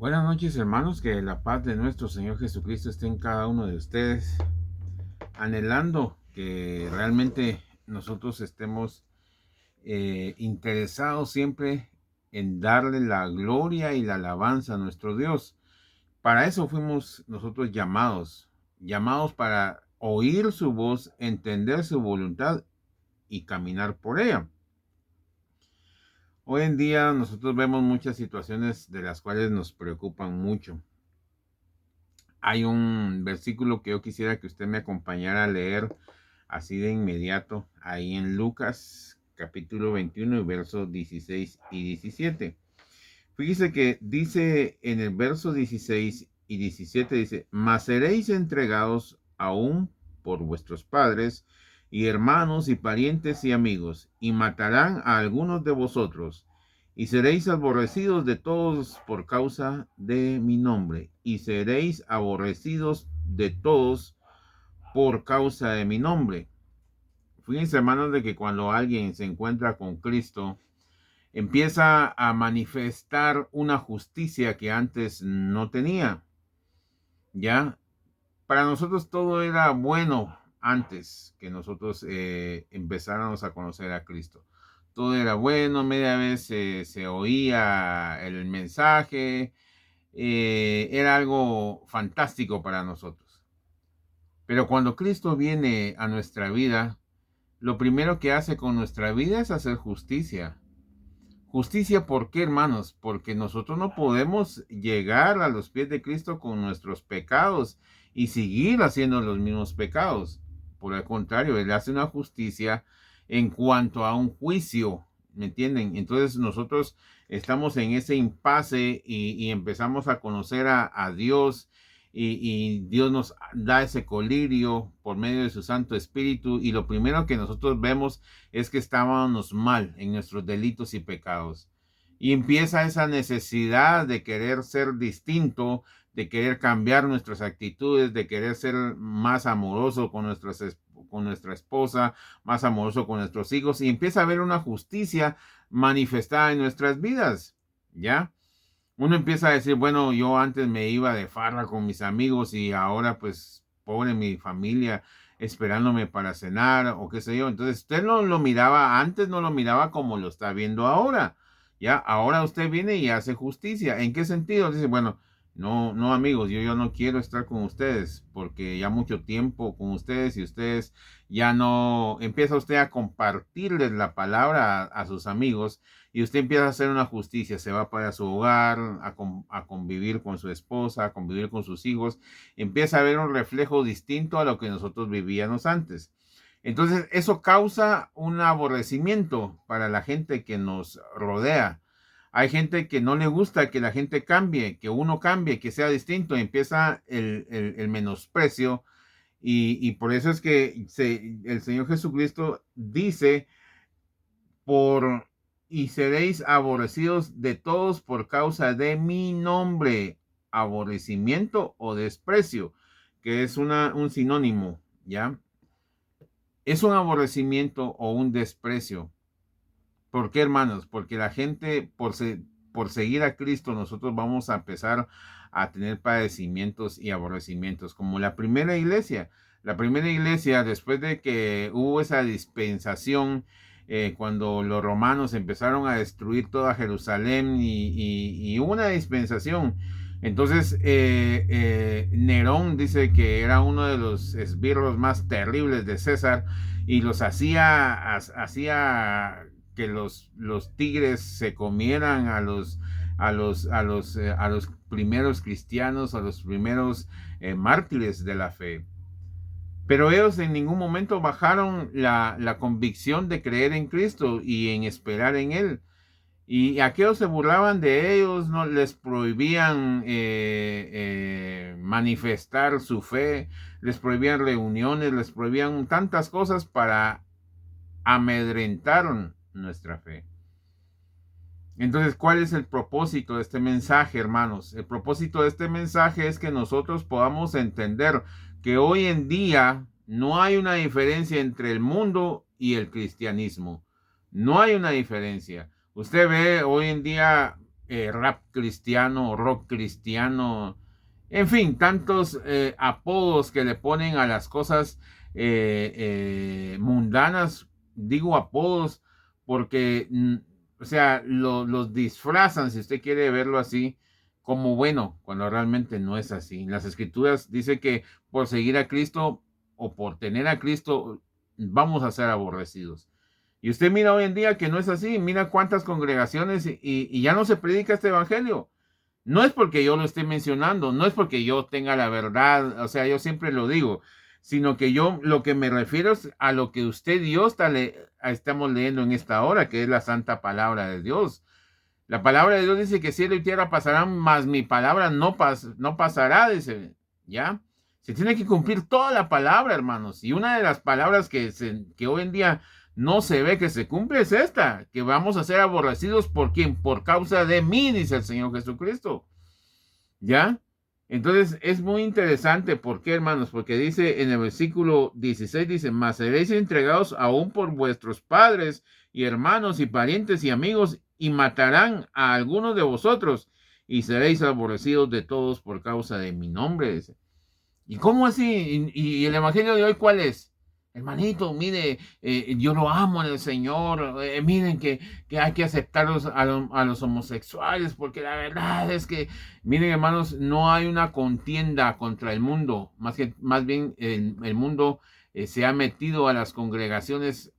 Buenas noches, hermanos, que la paz de nuestro Señor Jesucristo esté en cada uno de ustedes, anhelando que realmente nosotros estemos interesados siempre en darle la gloria y la alabanza a nuestro Dios. Para eso fuimos nosotros llamados para oír su voz, entender su voluntad y caminar por ella. Hoy en día nosotros vemos muchas situaciones de las cuales nos preocupan mucho. Hay un versículo que yo quisiera que usted me acompañara a leer así de inmediato, ahí en Lucas capítulo 21 y versos 16 y 17. Fíjese que dice en el verso 16 y 17, dice, mas seréis entregados aún por vuestros padres y hermanos y parientes y amigos, y matarán a algunos de vosotros, y seréis aborrecidos de todos por causa de mi nombre, y seréis aborrecidos de todos por causa de mi nombre. Fíjense, hermanos, de que cuando alguien se encuentra con Cristo, empieza a manifestar una justicia que antes no tenía. ¿Ya? Para nosotros todo era bueno antes que nosotros empezáramos a conocer a Cristo. Todo era bueno, media vez se oía el mensaje, era algo fantástico para nosotros. Pero cuando Cristo viene a nuestra vida, lo primero que hace con nuestra vida es hacer justicia. Justicia, ¿por qué, hermanos? Porque nosotros no podemos llegar a los pies de Cristo con nuestros pecados y seguir haciendo los mismos pecados. Por el contrario, Él hace una justicia en cuanto a un juicio, ¿me entienden? Entonces nosotros estamos en ese impasse y empezamos a conocer a Dios y Dios nos da ese colirio por medio de su Santo Espíritu y lo primero que nosotros vemos es que estábamos mal en nuestros delitos y pecados. Y empieza esa necesidad de querer ser distinto, de querer cambiar nuestras actitudes, de querer ser más amoroso con nuestra esposa, más amoroso con nuestros hijos, y empieza a haber una justicia manifestada en nuestras vidas, ¿ya? Uno empieza a decir, bueno, yo antes me iba de farra con mis amigos y ahora pues pobre mi familia esperándome para cenar o qué sé yo. Entonces usted no lo miraba, antes no lo miraba como lo está viendo ahora. Ya, ahora usted viene y hace justicia. ¿En qué sentido? Dice, bueno, no amigos, yo no quiero estar con ustedes porque ya mucho tiempo con ustedes y ustedes ya no, empieza usted a compartirles la palabra a sus amigos y usted empieza a hacer una justicia, se va para su hogar, a convivir con su esposa, a convivir con sus hijos, empieza a ver un reflejo distinto a lo que nosotros vivíamos antes. Entonces, eso causa un aborrecimiento para la gente que nos rodea. Hay gente que no le gusta que la gente cambie, que uno cambie, que sea distinto. Empieza el menosprecio y por eso es que el Señor Jesucristo dice, por y seréis aborrecidos de todos por causa de mi nombre, aborrecimiento o desprecio, que es un sinónimo, ¿ya? Es un aborrecimiento o un desprecio. ¿Por qué, hermanos? Porque la gente, por seguir a Cristo, nosotros vamos a empezar a tener padecimientos y aborrecimientos, como la primera iglesia. La primera iglesia, después de que hubo esa dispensación, cuando los romanos empezaron a destruir toda Jerusalén y hubo una dispensación. Entonces, Nerón dice que era uno de los esbirros más terribles de César y los hacía que los tigres se comieran a los primeros cristianos, a los primeros mártires de la fe. Pero ellos en ningún momento bajaron la convicción de creer en Cristo y en esperar en Él. Y aquellos se burlaban de ellos, no les prohibían manifestar su fe, les prohibían reuniones, les prohibían tantas cosas para amedrentar nuestra fe. Entonces, ¿cuál es el propósito de este mensaje, hermanos? El propósito de este mensaje es que nosotros podamos entender que hoy en día no hay una diferencia entre el mundo y el cristianismo. No hay una diferencia. Usted ve hoy en día rap cristiano, rock cristiano, en fin, tantos apodos que le ponen a las cosas mundanas. Digo apodos porque, o sea, los disfrazan, si usted quiere verlo así, como bueno, cuando realmente no es así. Las escrituras dicen que por seguir a Cristo o por tener a Cristo vamos a ser aborrecidos. Y usted mira hoy en día que no es así, mira cuántas congregaciones y ya no se predica este evangelio. No es porque yo lo esté mencionando, no es porque yo tenga la verdad, o sea, yo siempre lo digo, sino que yo lo que me refiero es a lo que usted y yo estamos leyendo en esta hora, que es la santa palabra de Dios. La palabra de Dios dice que cielo y tierra pasarán, mas mi palabra no pasará, dice, ¿ya? Se tiene que cumplir toda la palabra, hermanos. Y una de las palabras que hoy en día no se ve que se cumple es esta, que vamos a ser aborrecidos por quién, por causa de mí, dice el Señor Jesucristo. ¿Ya? Entonces es muy interesante. ¿Por qué, hermanos? Porque dice en el versículo 16, dice, mas seréis entregados aún por vuestros padres y hermanos y parientes y amigos y matarán a algunos de vosotros y seréis aborrecidos de todos por causa de mi nombre. Dice. ¿Y cómo así? ¿Y el evangelio de hoy cuál es? Hermanito, mire, yo lo amo en el Señor. Miren que hay que aceptarlos a los homosexuales, porque la verdad es que, miren, hermanos, no hay una contienda contra el mundo. Más bien el mundo se ha metido a las congregaciones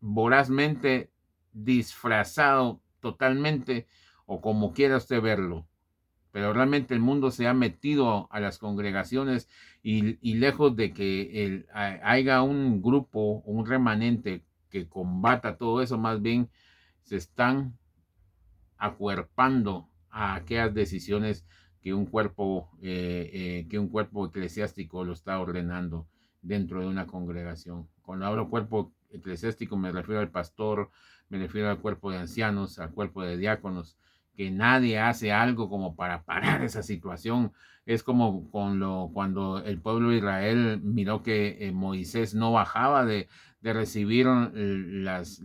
vorazmente, disfrazado totalmente, o como quiera usted verlo. Pero realmente el mundo se ha metido a las congregaciones y lejos de que haya un grupo, un remanente que combata todo eso, más bien se están acuerpando a aquellas decisiones que un cuerpo eclesiástico lo está ordenando dentro de una congregación. Cuando hablo cuerpo eclesiástico me refiero al pastor, me refiero al cuerpo de ancianos, al cuerpo de diáconos, que nadie hace algo como para parar esa situación. Es como cuando el pueblo de Israel miró que Moisés no bajaba de recibir los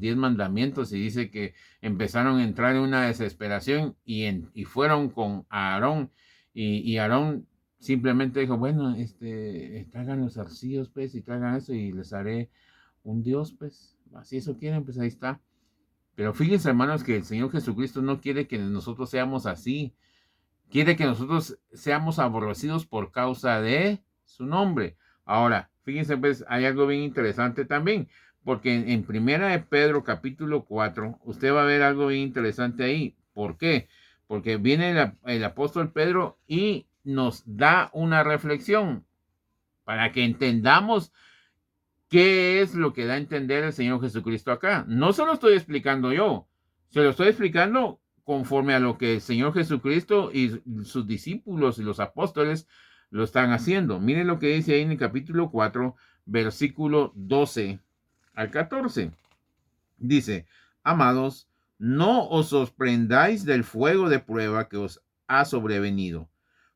10 mandamientos y dice que empezaron a entrar en una desesperación y fueron con Aarón y Aarón simplemente dijo, bueno, traigan los arcillos, pues, y traigan eso y les haré un Dios, pues, así eso quieren, pues ahí está. Pero fíjense, hermanos, que el Señor Jesucristo no quiere que nosotros seamos así. Quiere que nosotros seamos aborrecidos por causa de su nombre. Ahora, fíjense, pues, hay algo bien interesante también, porque en Primera de Pedro, capítulo 4, usted va a ver algo bien interesante ahí. ¿Por qué? Porque viene el apóstol Pedro y nos da una reflexión para que entendamos ¿qué es lo que da a entender el Señor Jesucristo acá? No se lo estoy explicando yo, se lo estoy explicando conforme a lo que el Señor Jesucristo y sus discípulos y los apóstoles lo están haciendo. Miren lo que dice ahí en el capítulo 4, versículo 12 al 14. Dice, amados, no os sorprendáis del fuego de prueba que os ha sobrevenido,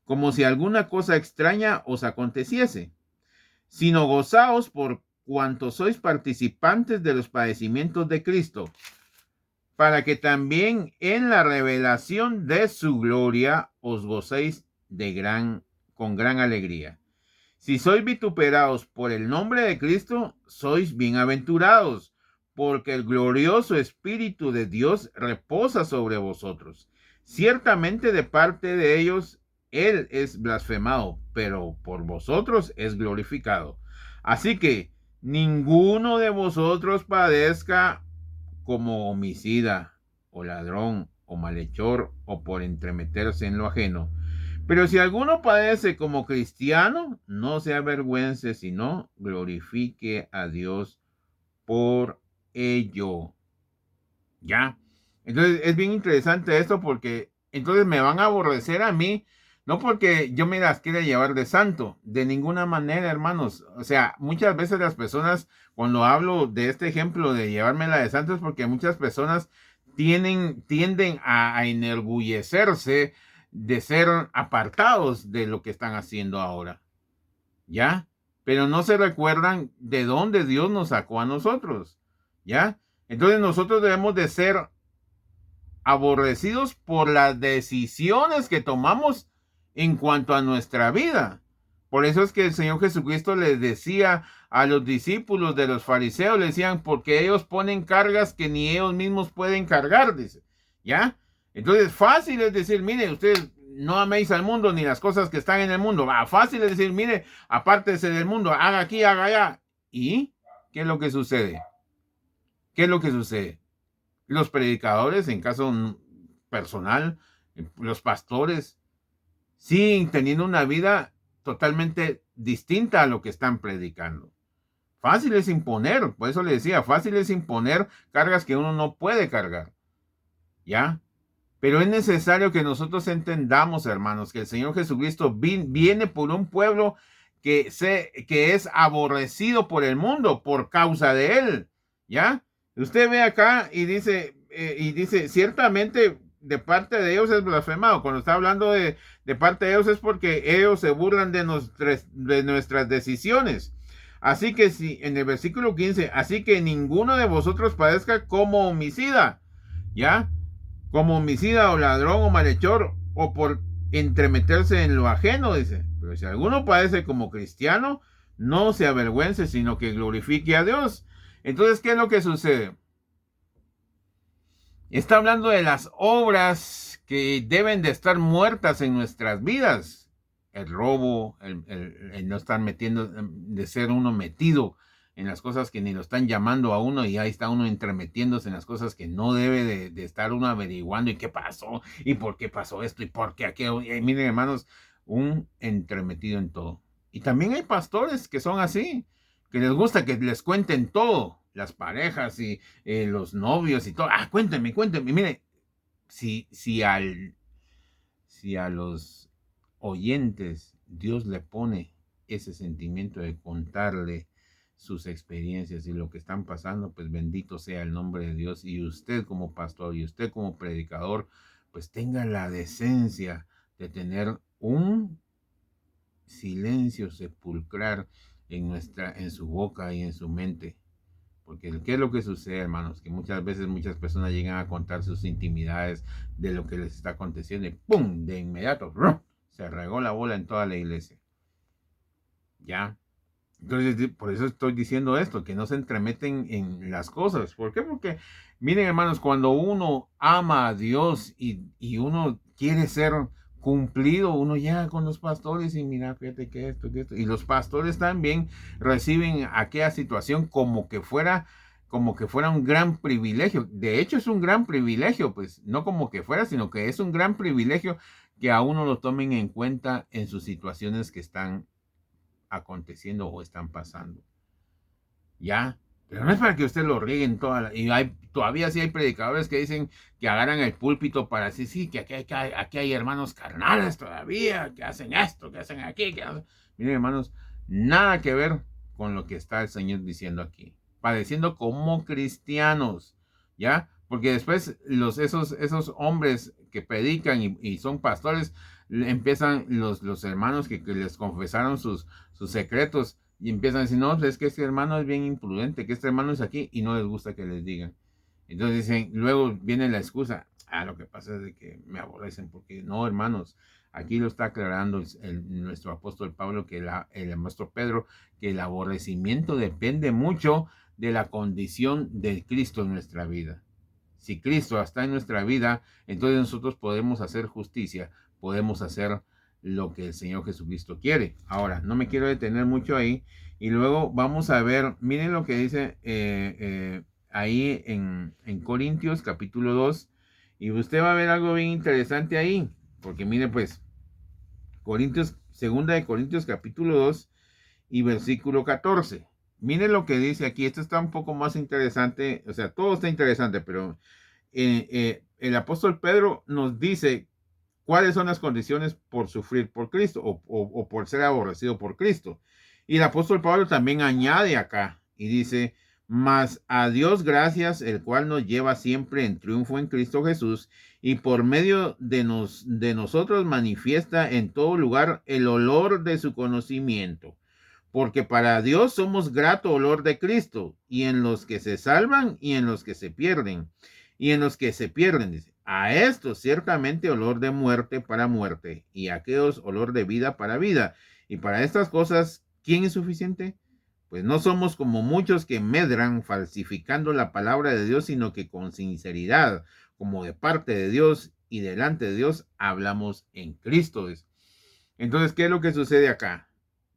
como si alguna cosa extraña os aconteciese, sino gozaos por cuanto sois participantes de los padecimientos de Cristo, para que también en la revelación de su gloria os gocéis con gran alegría. Si sois vituperados por el nombre de Cristo, sois bienaventurados, porque el glorioso Espíritu de Dios reposa sobre vosotros. Ciertamente de parte de ellos Él es blasfemado, pero por vosotros es glorificado. Así que ninguno de vosotros padezca como homicida, o ladrón, o malhechor, o por entremeterse en lo ajeno. Pero si alguno padece como cristiano, no se avergüence, sino glorifique a Dios por ello. ¿Ya? Entonces es bien interesante esto porque entonces me van a aborrecer a mí, no porque yo me las quiera llevar de santo, de ninguna manera, hermanos. O sea, muchas veces las personas, cuando hablo de este ejemplo de llevármela de santo, es porque muchas personas tienden a enorgullecerse de ser apartados de lo que están haciendo ahora. ¿Ya? Pero no se recuerdan de dónde Dios nos sacó a nosotros. ¿Ya? Entonces nosotros debemos de ser aborrecidos por las decisiones que tomamos en cuanto a nuestra vida. Por eso es que el Señor Jesucristo les decía a los discípulos de los fariseos, le decían, porque ellos ponen cargas que ni ellos mismos pueden cargar, dice, ¿ya? Entonces, fácil es decir, mire, ustedes no améis al mundo ni las cosas que están en el mundo. Fácil es decir, mire, apártese del mundo, haga aquí, haga allá. ¿Y qué es lo que sucede? ¿Qué es lo que sucede? Los predicadores, en caso personal, los pastores, siguen teniendo una vida totalmente distinta a lo que están predicando. Fácil es imponer, por eso le decía, fácil es imponer cargas que uno no puede cargar, ¿ya? Pero es necesario que nosotros entendamos, hermanos, que el Señor Jesucristo viene por un pueblo que es aborrecido por el mundo por causa de él, ¿ya? Usted ve acá y dice, ciertamente de parte de ellos es blasfemado. Cuando está hablando de parte de ellos es porque ellos se burlan de nuestras decisiones. Así que si en el versículo 15, así que ninguno de vosotros padezca como homicida, ¿ya? Como homicida o ladrón o malhechor o por entremeterse en lo ajeno, dice. Pero si alguno padece como cristiano, no se avergüence, sino que glorifique a Dios. Entonces, ¿qué es lo que sucede? Está hablando de las obras que deben de estar muertas en nuestras vidas. El robo, el no estar metiendo, de ser uno metido en las cosas que ni lo están llamando a uno y ahí está uno entremetiéndose en las cosas que no debe de estar uno averiguando y qué pasó y por qué pasó esto y por qué aquello. Y miren, hermanos, un entremetido en todo. Y también hay pastores que son así, que les gusta que les cuenten todo, las parejas y los novios y todo. Cuénteme. Mire, si a los oyentes Dios le pone ese sentimiento de contarle sus experiencias y lo que están pasando, pues bendito sea el nombre de Dios. Y usted como pastor y usted como predicador, pues tenga la decencia de tener un silencio sepulcral en su boca y en su mente. Porque ¿qué es lo que sucede, hermanos? Que muchas veces muchas personas llegan a contar sus intimidades de lo que les está aconteciendo y ¡pum! De inmediato ¡rum! Se regó la bola en toda la iglesia. ¿Ya? Entonces, por eso estoy diciendo esto, que no se entremeten en las cosas. ¿Por qué? Porque, miren, hermanos, cuando uno ama a Dios y uno quiere ser cumplido, uno llega con los pastores y mira, fíjate que esto. Y los pastores también reciben aquella situación como que fuera un gran privilegio. De hecho, es un gran privilegio, pues, no como que fuera, sino que es un gran privilegio que a uno lo tomen en cuenta en sus situaciones que están aconteciendo o están pasando. ¿Ya? Pero no es para que usted lo rieguen y todavía sí hay predicadores que dicen que agarran el púlpito para decir, sí, que aquí hay hermanos carnales todavía, que hacen esto, que hacen aquí, Miren, hermanos, nada que ver con lo que está el Señor diciendo aquí. Padeciendo como cristianos, ¿ya? Porque después esos hombres que predican y son pastores, empiezan los hermanos que les confesaron sus secretos y empiezan a decir, no, pues es que este hermano es bien imprudente, que este hermano es aquí y no les gusta que les digan. Entonces dicen, luego viene la excusa, lo que pasa es de que me aborrecen, porque no, hermanos, aquí lo está aclarando nuestro apóstol Pablo, que el maestro Pedro, que el aborrecimiento depende mucho de la condición de Cristo en nuestra vida. Si Cristo está en nuestra vida, entonces nosotros podemos hacer justicia, podemos hacer lo que el Señor Jesucristo quiere. Ahora, no me quiero detener mucho ahí. Y luego vamos a ver, miren lo que dice ahí en Corintios capítulo 2. Y usted va a ver algo bien interesante ahí. Porque mire pues, segunda de Corintios capítulo 2 y versículo 14. Miren lo que dice aquí. Esto está un poco más interesante. O sea, todo está interesante, pero el apóstol Pedro nos dice cuáles son las condiciones por sufrir por Cristo o por ser aborrecido por Cristo. Y el apóstol Pablo también añade acá y dice, mas a Dios gracias, el cual nos lleva siempre en triunfo en Cristo Jesús y por medio de nosotros manifiesta en todo lugar el olor de su conocimiento. Porque para Dios somos grato olor de Cristo, y en los que se salvan y en los que se pierden. Y en los que se pierden, dice, a estos ciertamente olor de muerte para muerte, y a aquellos olor de vida para vida. Y para estas cosas, ¿quién es suficiente? Pues no somos como muchos que medran falsificando la palabra de Dios, sino que con sinceridad, como de parte de Dios y delante de Dios, hablamos en Cristo. Entonces, ¿qué es lo que sucede acá?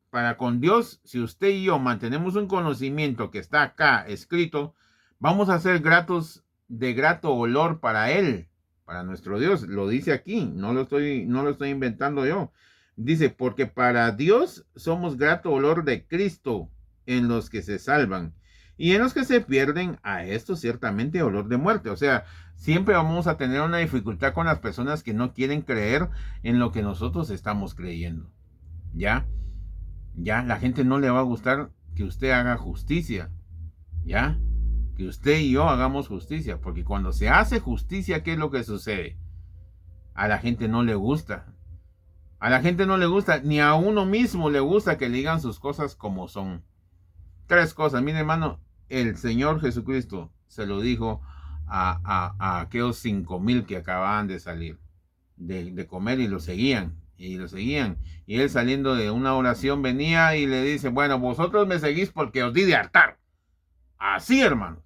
Para con Dios, si usted y yo mantenemos un conocimiento que está acá escrito, vamos a ser gratos, de grato olor para Él, para nuestro Dios. Lo dice aquí, no lo estoy inventando yo. Dice, porque para Dios somos grato olor de Cristo en los que se salvan, y en los que se pierden, a esto ciertamente olor de muerte. O sea, siempre vamos a tener una dificultad con las personas que no quieren creer en lo que nosotros estamos creyendo. ¿Ya? Ya, la gente no le va a gustar que usted haga justicia. ¿Ya? Que usted y yo hagamos justicia. Porque cuando se hace justicia, ¿qué es lo que sucede? A la gente no le gusta. A la gente no le gusta, ni a uno mismo le gusta que le digan sus cosas como son. Tres cosas. Mire, hermano, el Señor Jesucristo se lo dijo a aquellos 5,000 que acababan de salir de comer y lo seguían. Y lo seguían. Y él, saliendo de una oración, venía y le dice, bueno, vosotros me seguís porque os di de hartar. Así, hermanos.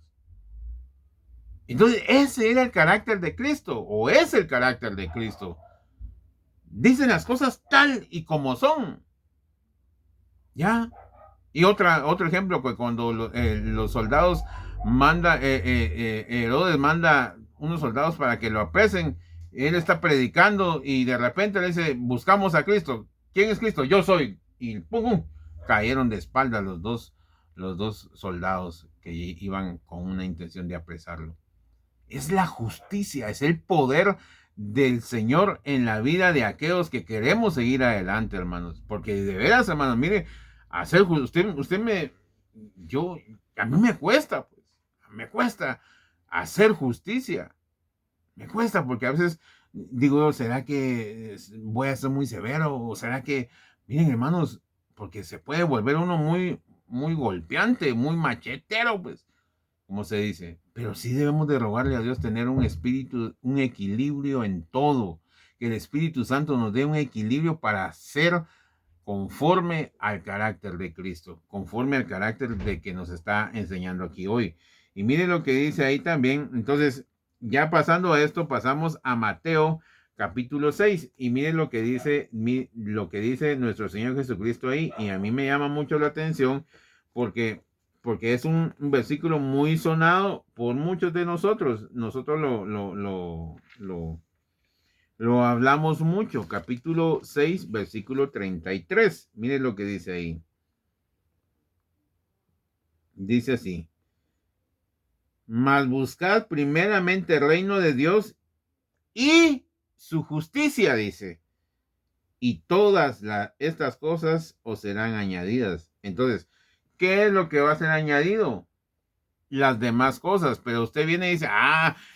Entonces, ese era el carácter de Cristo, o es el carácter de Cristo. Dicen las cosas tal y como son. ¿Ya? Y otro ejemplo, pues cuando los soldados Herodes manda unos soldados para que lo apresen, él está predicando y de repente le dice, buscamos a Cristo. ¿Quién es Cristo? Yo soy. Y pum, pum, cayeron de espalda los dos soldados que iban con una intención de apresarlo. Es la justicia, es el poder del Señor en la vida de aquellos que queremos seguir adelante, hermanos. Porque de veras, hermanos, mire, hacer a mí me cuesta, pues, me cuesta hacer justicia. Me cuesta porque a veces digo, ¿será que voy a ser muy severo? ¿O será que, miren, hermanos, porque se puede volver uno muy, muy golpeante, muy machetero, pues, como se dice? Pero sí debemos de rogarle a Dios tener un espíritu, un equilibrio en todo. Que el Espíritu Santo nos dé un equilibrio para ser conforme al carácter de Cristo, conforme al carácter de que nos está enseñando aquí hoy. Y miren lo que dice ahí también. Entonces, ya pasando a esto, pasamos a Mateo capítulo 6 y miren lo que dice nuestro Señor Jesucristo ahí, y a mí me llama mucho la atención porque es un versículo muy sonado por muchos de nosotros. Nosotros lo hablamos mucho. Capítulo 6, versículo 33. Miren lo que dice ahí. Dice así: mas buscad primeramente el reino de Dios y su justicia, dice, y todas estas cosas os serán añadidas. Entonces, ¿qué es lo que va a ser añadido? Las demás cosas. Pero usted viene y dice,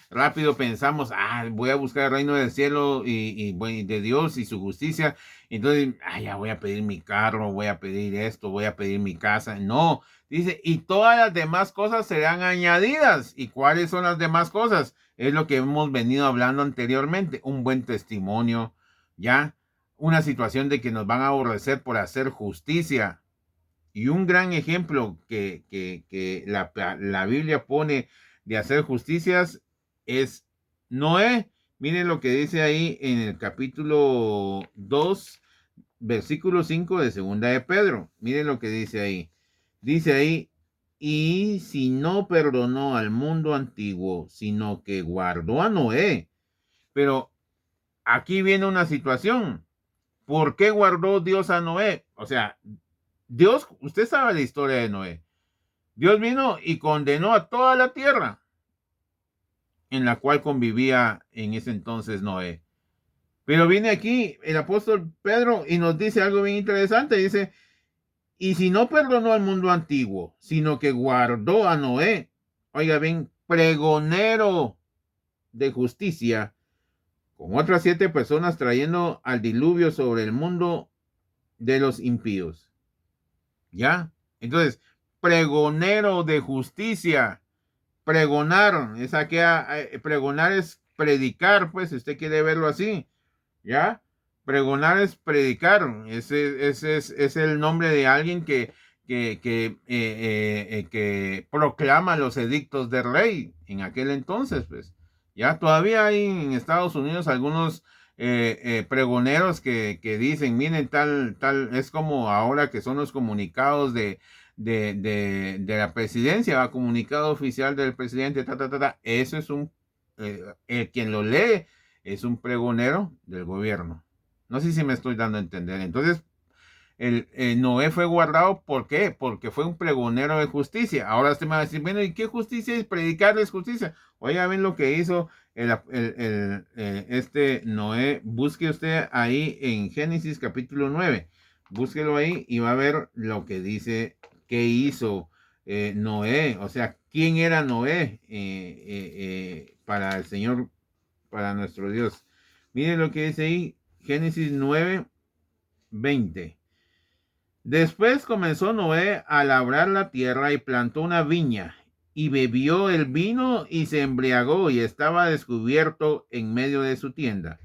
rápido pensamos, voy a buscar el reino del cielo y de Dios y su justicia. Entonces, ya voy a pedir mi carro, voy a pedir esto, voy a pedir mi casa. No, dice, y todas las demás cosas serán añadidas. ¿Y cuáles son las demás cosas? Es lo que hemos venido hablando anteriormente. Un buen testimonio, ¿ya? Una situación de que nos van a aborrecer por hacer justicia. Y un gran ejemplo que la Biblia pone de hacer justicias es Noé. Miren lo que dice ahí en el capítulo 2, versículo 5 de segunda de Pedro. Miren lo que dice ahí. Dice ahí, y si no perdonó al mundo antiguo, sino que guardó a Noé. Pero aquí viene una situación. ¿Por qué guardó Dios a Noé? O sea, Dios, usted sabe la historia de Noé. Dios vino y condenó a toda la tierra en la cual convivía en ese entonces Noé. Pero viene aquí el apóstol Pedro y nos dice algo bien interesante. Dice, y si no perdonó al mundo antiguo, sino que guardó a Noé, oiga bien, pregonero de justicia, con otras 7 personas, trayendo al diluvio sobre el mundo de los impíos. ¿Ya? Entonces, pregonero de justicia. Pregonar, pregonar es predicar, pues, si usted quiere verlo así, ¿ya? Pregonar es predicar. Ese es el nombre de alguien que proclama los edictos del rey en aquel entonces, pues. Ya todavía hay en Estados Unidos algunos pregoneros que dicen, miren, tal, es como ahora que son los comunicados de la presidencia, va, comunicado oficial del presidente, Eso es quien lo lee es un pregonero del gobierno. No sé si me estoy dando a entender. Entonces, Noé fue guardado, ¿por qué? Porque fue un pregonero de justicia. Ahora usted me va a decir, bueno, ¿y qué justicia es? Predicarles justicia. Oiga, ven lo que hizo este Noé. Busque usted ahí en Génesis capítulo 9. Búsquelo ahí y va a ver lo que dice que hizo Noé. O sea, ¿quién era Noé para el Señor, para nuestro Dios? Miren lo que dice ahí, Génesis 9, 20. Después comenzó Noé a labrar la tierra y plantó una viña, y bebió el vino y se embriagó y estaba descubierto en medio de su tienda.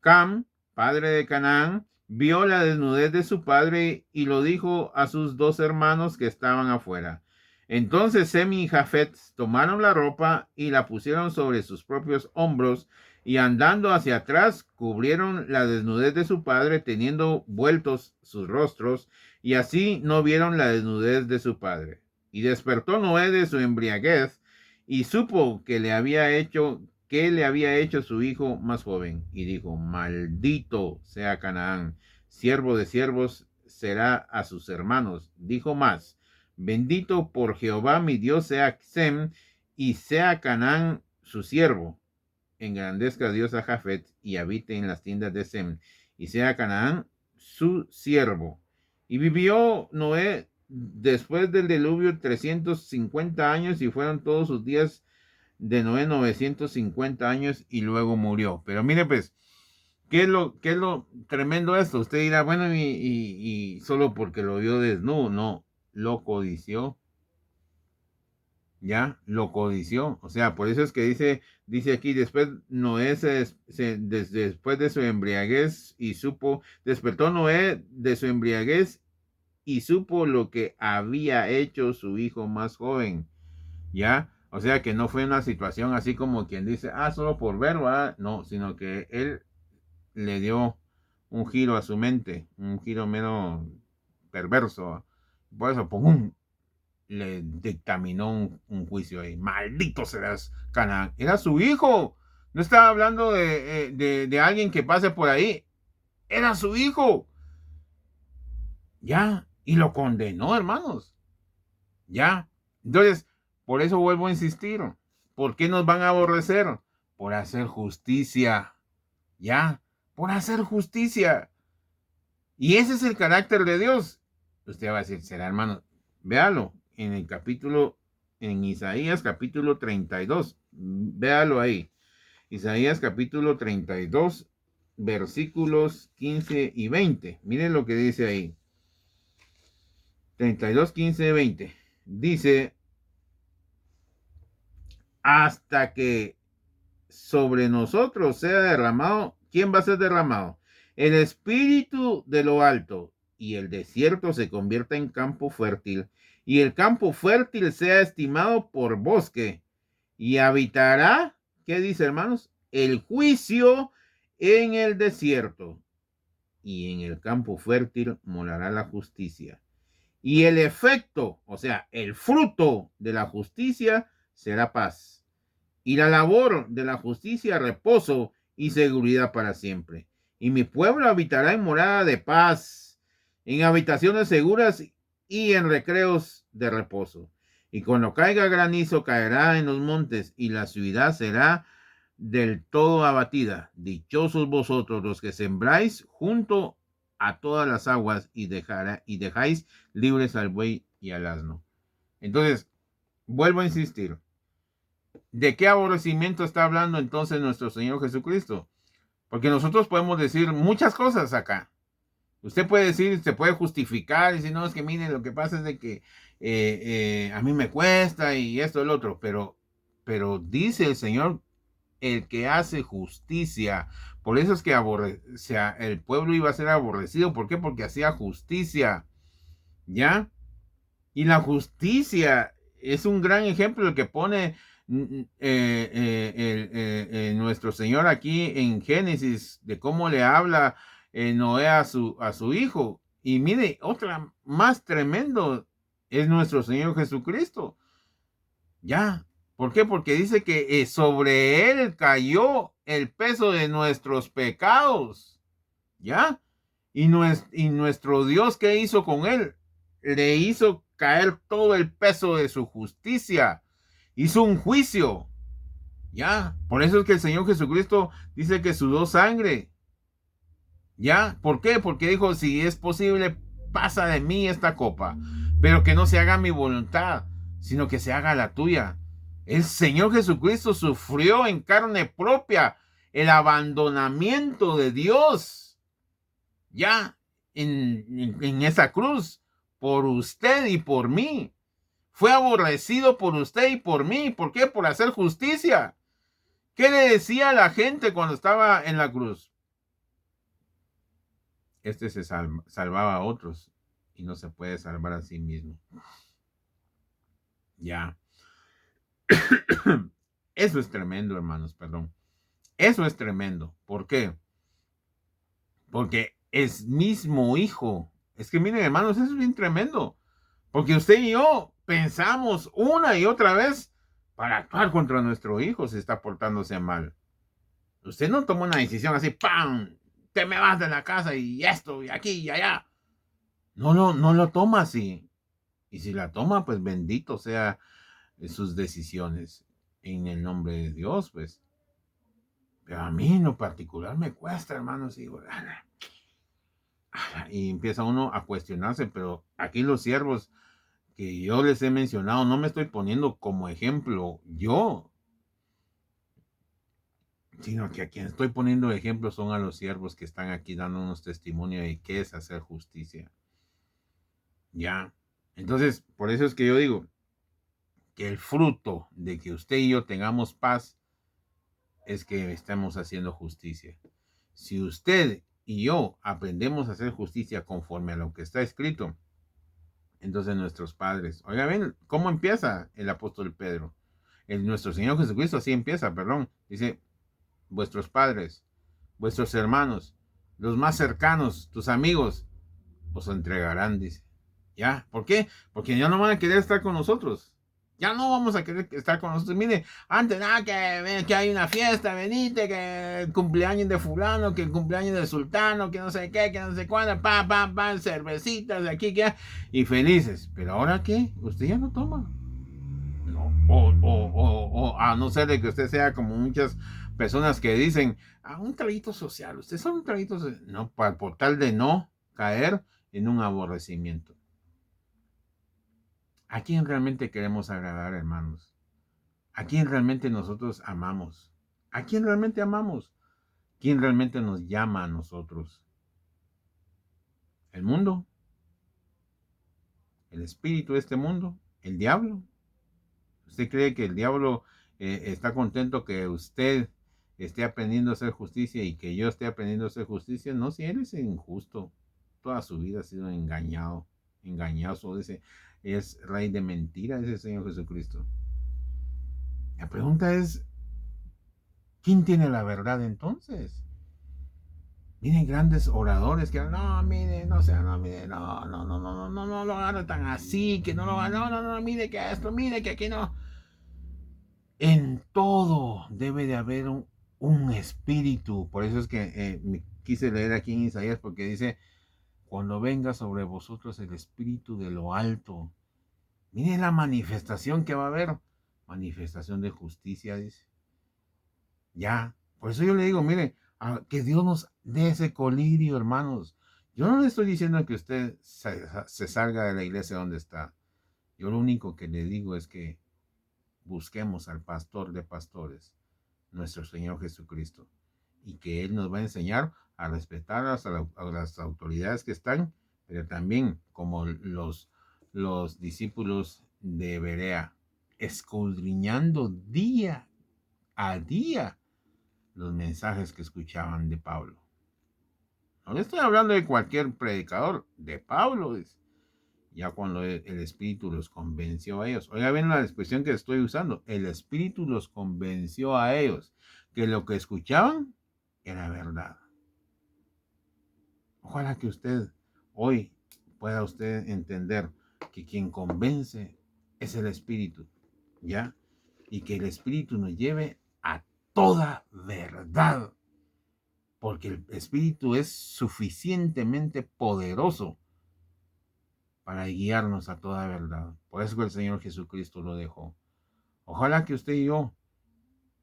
Cam, padre de Canaán, vio la desnudez de su padre y lo dijo a sus dos hermanos que estaban afuera. Entonces Sem y Jafet tomaron la ropa y la pusieron sobre sus propios hombros y andando hacia atrás cubrieron la desnudez de su padre teniendo vueltos sus rostros y así no vieron la desnudez de su padre. Y despertó Noé de su embriaguez y supo que le había hecho su hijo más joven, y dijo, maldito sea Canaán, siervo de siervos será a sus hermanos. Dijo más, bendito por Jehová mi Dios sea Sem, y sea Canaán su siervo. Engrandezca Dios a Jafet, y habite en las tiendas de Sem, y sea Canaán su siervo. Y vivió Noé después del diluvio 350 años, y fueron todos sus días de Noé 950 años y luego murió. Pero mire pues, ¿qué es lo tremendo de esto? Usted dirá, bueno, y solo porque lo vio desnudo, no, lo codició. Ya, lo codició. O sea, por eso es que dice aquí, después Noé después de su embriaguez y despertó Noé de su embriaguez y supo lo que había hecho su hijo más joven. ¿Ya? O sea que no fue una situación así como quien dice, solo por verlo, no, sino que él le dio un giro a su mente, un giro menos perverso. Por eso, ¡pum!, le dictaminó un juicio ahí. Maldito serás, Canaán. Era su hijo. No estaba hablando de alguien que pase por ahí. Era su hijo. Ya. Y lo condenó, hermanos. Ya. Entonces, por eso vuelvo a insistir. ¿Por qué nos van a aborrecer? Por hacer justicia. Ya. Por hacer justicia. Y ese es el carácter de Dios. Usted va a decir, será, hermano. Véalo en Isaías capítulo 32. Véalo ahí. Isaías capítulo 32, versículos 15 y 20. Miren lo que dice ahí. 32, 15, 20. Dice, hasta que sobre nosotros sea derramado, ¿quién va a ser derramado? El espíritu de lo alto, y el desierto se convierta en campo fértil, y el campo fértil sea estimado por bosque, y habitará, ¿qué dice, hermanos? El juicio en el desierto, y en el campo fértil morará la justicia. Y el efecto, o sea, el fruto de la justicia será paz. Y la labor de la justicia, reposo y seguridad para siempre. Y mi pueblo habitará en morada de paz, en habitaciones seguras y en recreos de reposo. Y cuando caiga granizo, caerá en los montes, y la ciudad será del todo abatida. Dichosos vosotros los que sembráis junto a todas las aguas y dejáis libres al buey y al asno. Entonces, vuelvo a insistir. ¿De qué aborrecimiento está hablando entonces nuestro Señor Jesucristo? Porque nosotros podemos decir muchas cosas acá. Usted puede decir, se puede justificar y decir, no, es que miren, lo que pasa es de que a mí me cuesta y esto y el otro, pero dice el Señor el que hace justicia. Por eso es que el pueblo iba a ser aborrecido. ¿Por qué? Porque hacía justicia. ¿Ya? Y la justicia es un gran ejemplo el que pone nuestro Señor aquí en Génesis, de cómo le habla Noé a su hijo. Y mire, otra más tremendo es nuestro Señor Jesucristo. Ya, ¿por qué? Porque dice que sobre él cayó el peso de nuestros pecados. ¿Ya? Y nuestro Dios, ¿qué hizo con él? Le hizo caer todo el peso de su justicia. Hizo un juicio. ¿Ya? Por eso es que el Señor Jesucristo dice que sudó sangre. ¿Ya? ¿Por qué? Porque dijo, si es posible, pasa de mí esta copa, pero que no se haga mi voluntad, sino que se haga la tuya. El Señor Jesucristo sufrió en carne propia el abandonamiento de Dios, ya, en esa cruz, por usted y por mí. Fue aborrecido por usted y por mí. ¿Por qué? Por hacer justicia. ¿Qué le decía a la gente cuando estaba en la cruz? Este se salvaba a otros y no se puede salvar a sí mismo. Ya. Eso es tremendo, hermanos, perdón. Eso es tremendo. ¿Por qué? Porque es mismo hijo. Es que miren, hermanos, eso es bien tremendo. Porque usted y yo pensamos una y otra vez para actuar contra nuestro hijo si está portándose mal. Usted no toma una decisión así, ¡pam! Te me vas de la casa y esto y aquí y allá. No lo toma así. Y si la toma, pues bendito sea sus decisiones en el nombre de Dios, pues. Pero a mí en lo particular me cuesta, hermanos, y empieza uno a cuestionarse, pero aquí los siervos que yo les he mencionado, no me estoy poniendo como ejemplo yo, sino que a quien estoy poniendo ejemplo son a los siervos que están aquí dándonos testimonio de qué es hacer justicia. Ya. Entonces, por eso es que yo digo que el fruto de que usted y yo tengamos paz es que estamos haciendo justicia. Si usted y yo aprendemos a hacer justicia conforme a lo que está escrito, entonces nuestros padres, oiga, ven cómo empieza el apóstol Pedro. Nuestro Señor Jesucristo así empieza, perdón. Dice, vuestros padres, vuestros hermanos, los más cercanos, tus amigos, os entregarán, dice. ¿Ya? ¿Por qué? Porque ya no van a querer estar con nosotros. Ya no vamos a querer estar con nosotros. Mire, antes, que hay una fiesta, venite, que el cumpleaños de fulano, que el cumpleaños del sultano, que no sé qué, que no sé cuándo, cervecitas de aquí, que y felices. Pero ahora qué, usted ya no toma. No. O a no ser de que usted sea como muchas personas que dicen, un traguito social, usted son un traguito social. No, por tal de no caer en un aborrecimiento. ¿A quién realmente queremos agradar, hermanos? ¿A quién realmente nosotros amamos? ¿A quién realmente amamos? ¿Quién realmente nos llama a nosotros? ¿El mundo? ¿El espíritu de este mundo? ¿El diablo? ¿Usted cree que el diablo está contento que usted esté aprendiendo a hacer justicia y que yo esté aprendiendo a hacer justicia? No, si él es injusto. Toda su vida ha sido engañado, engañoso. Es rey de mentira ese Señor Jesucristo. La pregunta es, ¿quién tiene la verdad entonces? Miren grandes oradores que no, mire, no sea, no, mire, no lo agarre tan así, que no lo haga, no, mire que esto, mire que aquí no. En todo debe de haber un espíritu. Por eso es que me quise leer aquí en Isaías, porque dice, cuando venga sobre vosotros el espíritu de lo alto. Miren la manifestación que va a haber. Manifestación de justicia, dice. Ya, por eso yo le digo, mire, que Dios nos dé ese colirio, hermanos. Yo no le estoy diciendo que usted se salga de la iglesia donde está. Yo lo único que le digo es que busquemos al pastor de pastores, nuestro Señor Jesucristo, y que Él nos va a enseñar a respetar a las autoridades que están, pero también como los discípulos de Berea, escudriñando día a día los mensajes que escuchaban de Pablo. No le estoy hablando de cualquier predicador, de Pablo. Ya cuando el Espíritu los convenció a ellos. Oiga bien la expresión que estoy usando. El Espíritu los convenció a ellos que lo que escuchaban era verdad. Ojalá que usted hoy pueda usted entender que quien convence es el Espíritu, ¿ya? Y que el Espíritu nos lleve a toda verdad, porque el Espíritu es suficientemente poderoso para guiarnos a toda verdad. Por eso el Señor Jesucristo lo dejó. Ojalá que usted y yo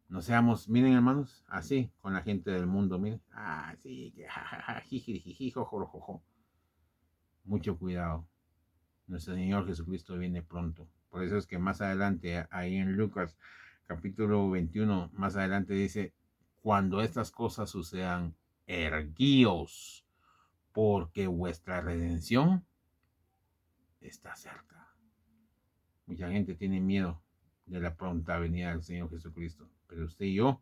no seamos, miren hermanos, así con la gente del mundo, miren, sí, que jajaja, jiji, jojo. Mucho cuidado. Nuestro Señor Jesucristo viene pronto. Por eso es que más adelante, ahí en Lucas capítulo 21, más adelante dice, cuando estas cosas sucedan, erguíos, porque vuestra redención está cerca. Mucha gente tiene miedo de la pronta venida del Señor Jesucristo, pero usted y yo,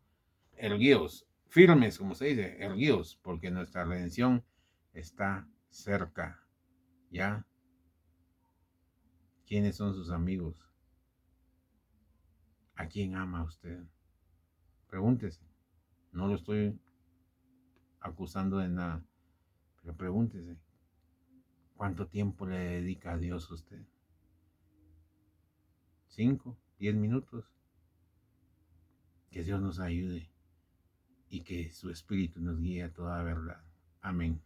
erguíos, firmes, como se dice, erguíos, porque nuestra redención está cerca. ¿Ya? ¿Quiénes son sus amigos? ¿A quién ama usted? Pregúntese. No lo estoy acusando de nada, pero pregúntese. ¿Cuánto tiempo le dedica a Dios usted? ¿5? ¿10 minutos? Que Dios nos ayude y que su Espíritu nos guíe a toda verdad. Amén.